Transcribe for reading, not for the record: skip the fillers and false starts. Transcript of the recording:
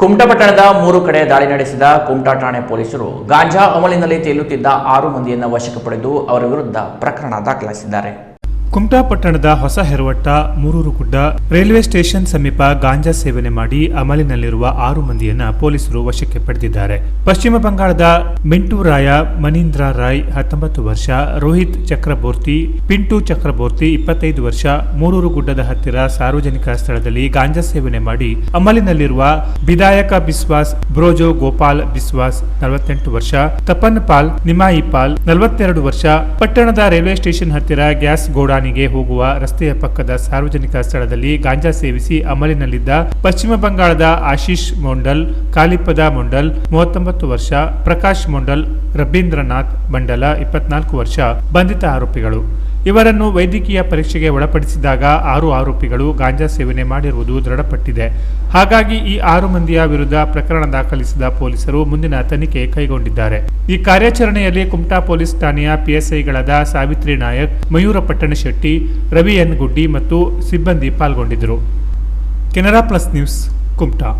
ಕುಮಟಾ ಪಟ್ಟಣದ 3 ಕಡೆ ದಾಳಿ ನಡೆಸಿದ ಕುಮಟಾ ಠಾಣೆ ಪೊಲೀಸರು ಗಾಂಜಾ ಅಮಲಿನಲ್ಲಿ ತೇಲುತ್ತಿದ್ದ 6 ಮಂದಿಯನ್ನು ವಶಕ್ಕೆ ಪಡೆದು ಅವರ ವಿರುದ್ಧ ಪ್ರಕರಣ ದಾಖಲಿಸಿದ್ದಾರೆ. ಕುಮಟಾ ಪಟ್ಟಣದ ಹೊಸ ಹೆರವಟ್ಟ ಮೂರೂರುಗುಡ್ಡ ರೈಲ್ವೆ ಸ್ಟೇಷನ್ ಸಮೀಪ ಗಾಂಜಾ ಸೇವನೆ ಮಾಡಿ ಅಮಲಿನಲ್ಲಿರುವ 6 ಮಂದಿಯನ್ನ ಪೊಲೀಸರು ವಶಕ್ಕೆ ಪಡೆದಿದ್ದಾರೆ. ಪಶ್ಚಿಮ ಬಂಗಾಳದ ಮಿಂಟು ರಾಯ, ಮನೀಂದ್ರ ರಾಯ್ 19 ವರ್ಷ, ರೋಹಿತ್ ಚಕ್ರಬೋರ್ತಿ, ಪಿಂಟು ಚಕ್ರಬೋರ್ತಿ 25 ವರ್ಷ ಮೂರೂರುಗುಡ್ಡದ ಹತ್ತಿರ ಸಾರ್ವಜನಿಕ ಸ್ಥಳದಲ್ಲಿ ಗಾಂಜಾ ಸೇವನೆ ಮಾಡಿ ಅಮಲಿನಲ್ಲಿರುವ ವಿಧಾಯಕ ಬಿಸ್ವಾಸ್, ಬ್ರೋಜೋ ಗೋಪಾಲ್ ಬಿಸ್ವಾಸ್ 48 ವರ್ಷ, ತಪನ್ ಪಾಲ್, ನಿಮಾಯಿ ಪಾಲ್ 42 ವರ್ಷ ಪಟ್ಟಣದ ರೈಲ್ವೆ ಸ್ಟೇಷನ್ ಹತ್ತಿರ ಗ್ಯಾಸ್ ಗೋಡಾನ್ ಹೋಗುವ ರಸ್ತೆಯ ಪಕ್ಕದ ಸಾರ್ವಜನಿಕ ಸ್ಥಳದಲ್ಲಿ ಗಾಂಜಾ ಸೇವಿಸಿ ಅಮಲಿನಲ್ಲಿದ್ದ ಪಶ್ಚಿಮ ಬಂಗಾಳದ ಆಶೀಶ್ ಮೊಂಡಲ್, ಕಾಲಿಪದ ಮೊಂಡಲ್ 39 ವರ್ಷ, ಪ್ರಕಾಶ್ ಮೊಂಡಲ್, ರಬೀಂದ್ರನಾಥ್ ಮಂಡಲ 24 ವರ್ಷ ಬಂಧಿತ ಆರೋಪಿಗಳು. ಇವರನ್ನು ವೈದ್ಯಕೀಯ ಪರೀಕ್ಷೆಗೆ ಒಳಪಡಿಸಿದಾಗ 6 ಆರೋಪಿಗಳು ಗಾಂಜಾ ಸೇವನೆ ಮಾಡಿರುವುದು ದೃಢಪಟ್ಟಿದೆ. ಹಾಗಾಗಿ ಈ 6 ಮಂದಿಯ ವಿರುದ್ಧ ಪ್ರಕರಣ ದಾಖಲಿಸಿದ ಪೊಲೀಸರು ಮುಂದಿನ ತನಿಖೆ ಕೈಗೊಂಡಿದ್ದಾರೆ. ಈ ಕಾರ್ಯಾಚರಣೆಯಲ್ಲಿ ಕುಮಟಾ ಪೊಲೀಸ್ ಠಾಣೆಯ ಪಿಎಸ್ಐಗಳಾದ ಸಾವಿತ್ರಿ ನಾಯಕ್, ಮಯೂರ ಪಟ್ಟಣಶೆಟ್ಟಿ, ರವಿ ಎನ್ ಗುಡ್ಡಿ ಮತ್ತು ಸಿಬ್ಬಂದಿ ಪಾಲ್ಗೊಂಡಿದ್ದರು. Canara plus news, Kumta.